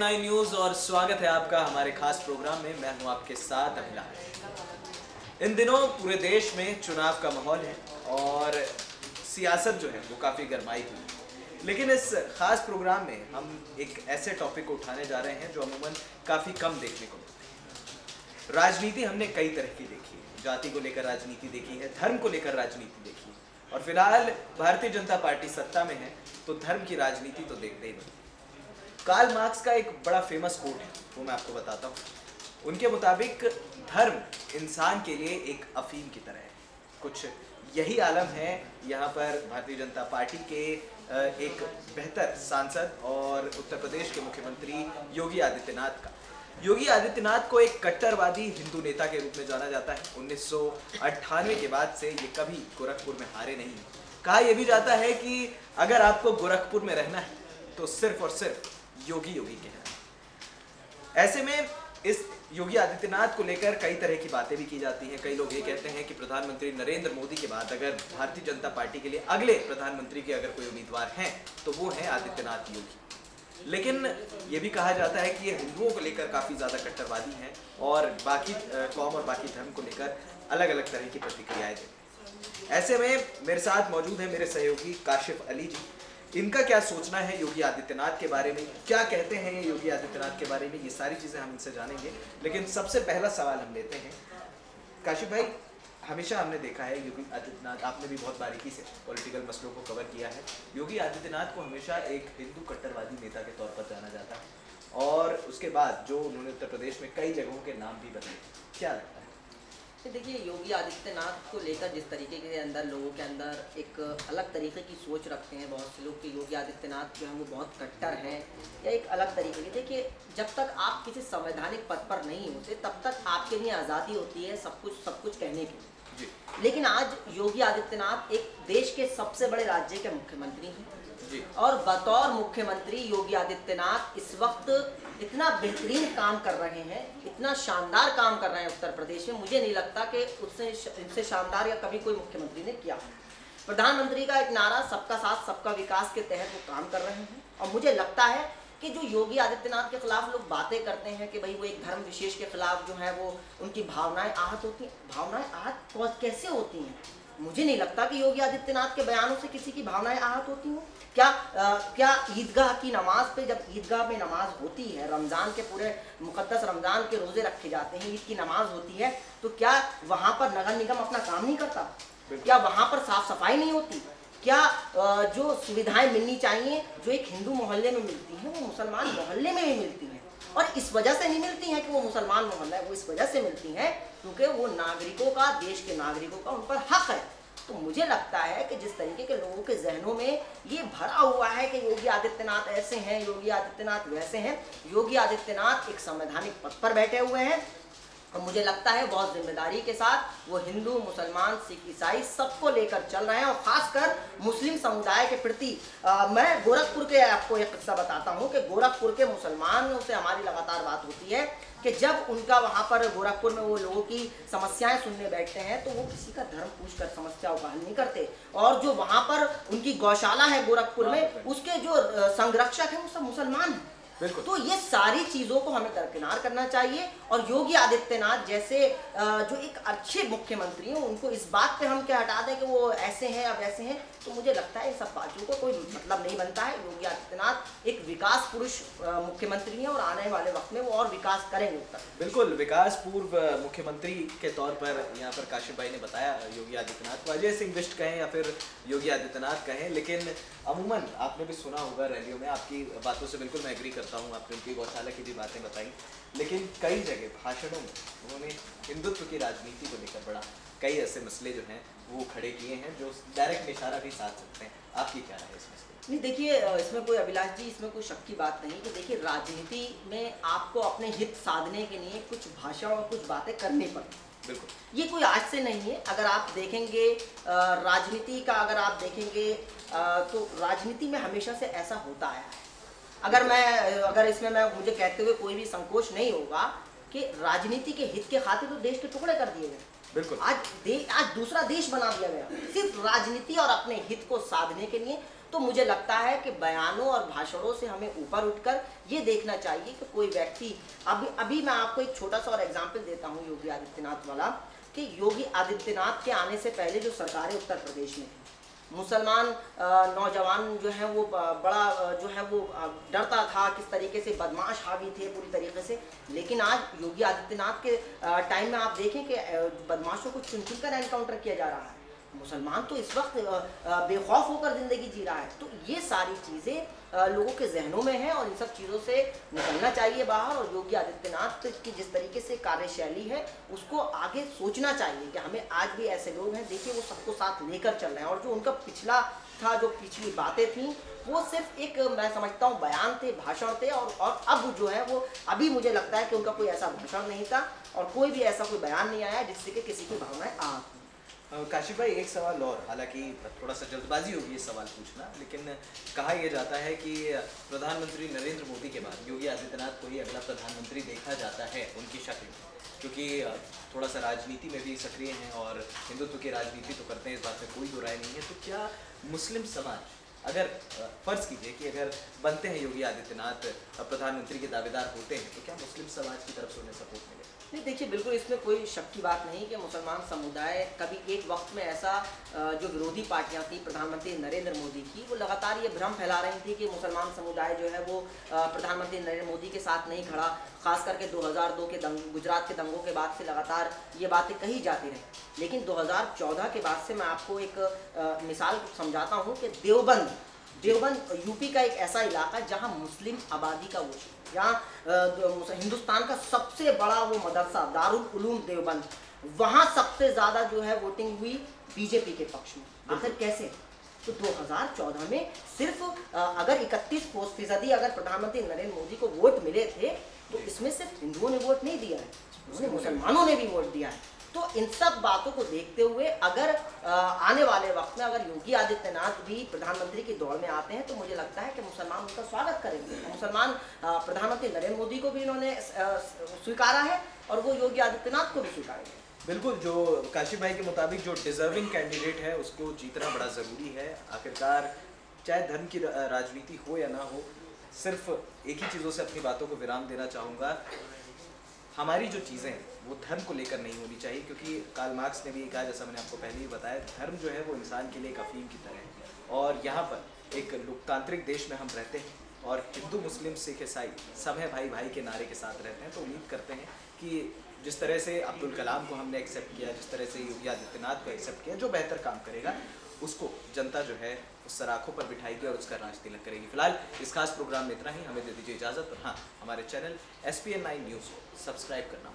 9 news और स्वागत है आपका हमारे खास प्रोग्राम में। मैं हूं आपके साथ अभिलाष। इन दिनों पूरे देश में चुनाव का माहौल है और सियासत जो है वो काफ़ी गरमाई हुई है। लेकिन इस खास प्रोग्राम में हम एक ऐसे टॉपिक को उठाने जा रहे हैं जो अमूमन काफ़ी कम देखने को मिलते हैं। राजनीति हमने कई तरह की देखी है। जाति को लेकर राजनीति देखी है, धर्म को लेकर राजनीति देखी है और फिलहाल भारतीय जनता पार्टी सत्ता में है तो धर्म की राजनीति तो देखते ही नहीं। कार्ल मार्क्स का एक बड़ा फेमस कोट है, वो मैं आपको बताता हूँ। उनके मुताबिक धर्म इंसान के लिए एक अफीम की तरह है। कुछ यही आलम है यहाँ पर भारतीय जनता पार्टी के एक बेहतर सांसद और उत्तर प्रदेश के मुख्यमंत्री योगी आदित्यनाथ का। योगी आदित्यनाथ को एक कट्टरवादी हिंदू नेता के रूप में जाना जाता है। 1998 के बाद से ये कभी गोरखपुर में हारे नहीं। कहा यह भी जाता है कि अगर आपको गोरखपुर में रहना है तो सिर्फ और सिर्फ योगी कहना। ऐसे में इस योगी आदित्यनाथ को लेकर कई तरह की बातें भी की जाती हैं। कई लोग ये कहते हैं कि प्रधानमंत्री नरेंद्र मोदी के बाद अगर भारतीय जनता पार्टी के लिए अगले प्रधानमंत्री के अगर कोई उम्मीदवार हैं तो वो है आदित्यनाथ योगी। लेकिन ये भी कहा जाता है कि ये हिंदुओं को लेकर काफ़ी ज़्यादा कट्टरवादी हैं और बाकी कौम और बाकी धर्म को लेकर अलग अलग तरह की प्रतिक्रियाएं देते हैं। ऐसे में मेरे साथ मौजूद है मेरे सहयोगी काशिफ अली जी। इनका क्या सोचना है योगी आदित्यनाथ के बारे में, क्या कहते हैं योगी आदित्यनाथ के बारे में, ये सारी चीज़ें हम इनसे जानेंगे। लेकिन सबसे पहला सवाल हम लेते हैं काशिफ भाई। हमेशा हमने देखा है योगी आदित्यनाथ, आपने भी बहुत बारीकी से पॉलिटिकल मसलों को कवर किया है। योगी आदित्यनाथ को हमेशा एक हिंदू कट्टरवादी नेता के तौर पर जाना जाता है और उसके बाद जो उन्होंने उत्तर प्रदेश में कई जगहों के नाम भी बदले, क्या लगता है? देखिए, योगी आदित्यनाथ को लेकर जिस तरीके के अंदर लोगों के अंदर एक अलग तरीके की सोच रखते हैं बहुत से लोग कि योगी आदित्यनाथ जो है वो बहुत कट्टर हैं या एक अलग तरीके की। देखिए, जब तक आप किसी संवैधानिक पद पर नहीं होते तब तक आपके लिए आज़ादी होती है सब कुछ कहने की। लेकिन आज योगी आदित्यनाथ एक देश के सबसे बड़े राज्य के मुख्यमंत्री हैं और बतौर मुख्यमंत्री योगी आदित्यनाथ इस वक्त इतना बेहतरीन काम कर रहे हैं, इतना शानदार काम कर रहे हैं उत्तर प्रदेश में। मुझे नहीं लगता कि इनसे शानदार या कभी कोई मुख्यमंत्री ने किया। प्रधानमंत्री का एक नारा सबका साथ सबका विकास के तहत वो काम कर रहे हैं और मुझे लगता है कि जो योगी आदित्यनाथ के खिलाफ लोग बातें करते हैं कि भाई वो एक धर्म विशेष के खिलाफ जो है वो उनकी भावनाएं आहत होती हैं। भावनाएं आहत कैसे होती हैं? मुझे नहीं लगता कि योगी आदित्यनाथ के बयानों से किसी की भावनाएं आहत होती हों। क्या ईदगाह की नमाज पे, जब ईदगाह में नमाज होती है, रमज़ान के पूरे मुक़द्दस रमज़ान के रोज़े रखे जाते हैं, ईद की नमाज होती है, तो क्या वहाँ पर नगर निगम अपना काम नहीं करता? क्या वहाँ पर साफ़ सफाई नहीं होती? क्या जो सुविधाएं मिलनी चाहिए जो एक हिंदू मोहल्ले में मिलती हैं वो मुसलमान मोहल्ले में भी मिलती हैं? और इस वजह से नहीं मिलती हैं कि वो मुसलमान मोहल्ला है, वो इस वजह से मिलती हैं क्योंकि वो नागरिकों का, देश के नागरिकों का उन पर हक है। तो मुझे लगता है कि जिस तरीके के लोगों के जहनों में ये भरा हुआ है कि योगी आदित्यनाथ ऐसे हैं, योगी आदित्यनाथ वैसे हैं, योगी आदित्यनाथ एक संवैधानिक पद पर बैठे हुए हैं और मुझे लगता है बहुत जिम्मेदारी के साथ वो हिंदू, मुसलमान, सिख, ईसाई सबको लेकर चल रहे हैं और ख़ासकर मुस्लिम समुदाय के प्रति। मैं गोरखपुर के आपको एक किस्सा बताता हूँ कि गोरखपुर के मुसलमानों से हमारी लगातार बात होती है कि जब उनका वहाँ पर गोरखपुर में वो लोगों की समस्याएं सुनने बैठते हैं तो वो किसी का धर्म पूछकर समस्याओं का हल नहीं करते और जो वहाँ पर उनकी गौशाला है गोरखपुर में, उसके जो संरक्षक हैं वो सब मुसलमान हैं। तो ये सारी चीज़ों को हमें दरकिनार करना चाहिए और योगी आदित्यनाथ जैसे जो एक अच्छे मुख्यमंत्री हैं उनको इस बात पे हम क्या हटा दें कि वो ऐसे हैं अब ऐसे हैं, तो मुझे लगता है इन सब बातों को कोई मतलब नहीं बनता है। योगी आदित्यनाथ एक विकास पुरुष मुख्यमंत्री हैं और आने वाले वक्त में वो और विकास करेंगे उत्तर। बिल्कुल, विकास पूर्व मुख्यमंत्री के तौर पर यहाँ पर काशिफ भाई ने बताया योगी आदित्यनाथ को। अजय सिंह बिष्ट कहें या फिर योगी आदित्यनाथ कहें, लेकिन अमूमन आपने भी सुना होगा रैलियों में, आपकी बातों से बिल्कुल मैं एग्री करता हूँ, आपने उनकी गौशाला की भी बातें बताई, लेकिन कई जगह भाषणों में उन्होंने हिंदुत्व की राजनीति को लेकर बड़ा कई ऐसे मसले जो हैं वो खड़े किए हैं जो डायरेक्ट इशारा भी साध सकते हैं। आपकी क्या राय है इसमें? नहीं, देखिए, इसमें कोई अभिलाष जी, इसमें कोई शक की बात नहीं कि देखिए राजनीति में आपको अपने हित साधने के लिए कुछ भाषण और कुछ बातें करनी पड़ती। बिल्कुल, ये कोई आज से नहीं है। अगर आप देखेंगे राजनीति का, अगर आप देखेंगे तो राजनीति में हमेशा से ऐसा होता आया है। अगर इसमें मुझे कहते हुए कोई भी संकोच नहीं होगा कि राजनीति के हित के खातिर तो देश के टुकड़े कर दिए गए। बिल्कुल, आज दूसरा देश बना दिया गया सिर्फ राजनीति और अपने हित को साधने के लिए। तो मुझे लगता है कि बयानों और भाषणों से हमें ऊपर उठकर ये देखना चाहिए कि कोई व्यक्ति, अभी मैं आपको एक छोटा सा और एग्जाम्पल देता हूँ योगी आदित्यनाथ वाला, कि योगी आदित्यनाथ के आने से पहले जो सरकारें उत्तर प्रदेश में थी, मुसलमान नौजवान जो है वो बड़ा जो है वो डरता था, किस तरीके से बदमाश हावी थे पूरी तरीके से। लेकिन आज योगी आदित्यनाथ के टाइम में आप देखें कि बदमाशों को चुन चुन कर एनकाउंटर किया जा रहा है। मुसलमान तो इस वक्त बेखौफ होकर ज़िंदगी जी रहा है। तो ये सारी चीज़ें लोगों के जहनों में हैं और इन सब चीज़ों से निकलना चाहिए बाहर। और योगी आदित्यनाथ की जिस तरीके से कार्यशैली है उसको आगे सोचना चाहिए कि हमें आज भी ऐसे लोग हैं, देखिए वो सबको साथ लेकर चल रहे हैं। और जो उनका पिछला था, जो पिछली बातें थी, वो सिर्फ एक, मैं समझता हूँ, बयान थे, भाषण थे। और अब जो है वो, अभी मुझे लगता है कि उनका कोई ऐसा भाषण नहीं था और कोई भी ऐसा कोई बयान नहीं आया जिससे कि किसी की भावनाएं आहत। काशिफ भाई, एक सवाल और, हालांकि थोड़ा सा जल्दबाजी होगी ये सवाल पूछना, लेकिन कहा यह जाता है कि प्रधानमंत्री नरेंद्र मोदी के बाद योगी आदित्यनाथ को ही अगला प्रधानमंत्री देखा जाता है उनकी शक्ल में, क्योंकि थोड़ा सा राजनीति में भी सक्रिय हैं और हिंदुत्व की राजनीति तो करते हैं, इस बात में कोई दो राय नहीं है। तो क्या मुस्लिम समाज, अगर फ़र्ज़ कीजिए कि अगर बनते हैं योगी आदित्यनाथ प्रधानमंत्री के दावेदार होते हैं, तो क्या मुस्लिम समाज की तरफ से उन्हें सपोर्ट मिलेगा? नहीं, देखिए, बिल्कुल इसमें कोई शक की बात नहीं कि मुसलमान समुदाय कभी एक वक्त में ऐसा, जो विरोधी पार्टियां थी प्रधानमंत्री नरेंद्र मोदी की, वो लगातार ये भ्रम फैला रही थी कि मुसलमान समुदाय जो है वो प्रधानमंत्री नरेंद्र मोदी के साथ नहीं खड़ा। खास करके 2002 के गुजरात के दंगों के बाद से लगातार ये बातें कही जाती रही। लेकिन 2014 के बाद से मैं आपको एक मिसाल समझाता हूँ कि देवबंद यूपी का एक ऐसा इलाका जहाँ मुस्लिम आबादी का वो, जहाँ हिंदुस्तान का सबसे बड़ा वो मदरसा दारुल उलूम देवबंद, वहाँ सबसे ज़्यादा जो है वोटिंग हुई बीजेपी के पक्ष में। आखिर कैसे? तो 2014 में सिर्फ अगर 31% अगर प्रधानमंत्री नरेंद्र मोदी को वोट मिले थे, तो इसमें सिर्फ हिंदुओं ने वोट नहीं दिया है, मुसलमानों ने भी वोट दिया है। तो इन सब बातों को देखते हुए अगर आने वाले वक्त में अगर योगी आदित्यनाथ भी प्रधानमंत्री की दौड़ में आते हैं, तो मुझे लगता है कि मुसलमान उनका स्वागत करेंगे। मुसलमान प्रधानमंत्री नरेंद्र मोदी को भी इन्होंने स्वीकारा है और वो योगी आदित्यनाथ को भी स्वीकारेंगे। बिल्कुल, जो काशिफ भाई के मुताबिक जो डिजर्विंग कैंडिडेट है उसको जीतना बड़ा ज़रूरी है। आखिरकार चाहे धर्म की राजनीति हो या ना हो, सिर्फ एक ही चीज़ों से अपनी बातों को विराम देना चाहूँगा, हमारी जो चीज़ें हैं वो धर्म को लेकर नहीं होनी चाहिए, क्योंकि कार्ल मार्क्स ने भी कहा, जैसा मैंने आपको पहले ही बताया, धर्म जो है वो इंसान के लिए एक अफीम की तरह है। और यहाँ पर एक लोकतांत्रिक देश में हम रहते हैं और हिंदू मुस्लिम सिख ईसाई सब है भाई भाई के नारे के साथ रहते हैं। तो उम्मीद करते हैं कि जिस तरह से अब्दुल कलाम को हमने एक्सेप्ट किया, जिस तरह से योगी आदित्यनाथ को एक्सेप्ट किया, जो बेहतर काम करेगा उसको जनता जो है उस सराखों पर बिठाएगी और उसका राज तिलक करेगी। फिलहाल इस खास प्रोग्राम में इतना ही, हमें दे दीजिए इजाज़त। और हाँ, हमारे चैनल SPN9 न्यूज़ को सब्सक्राइब करना।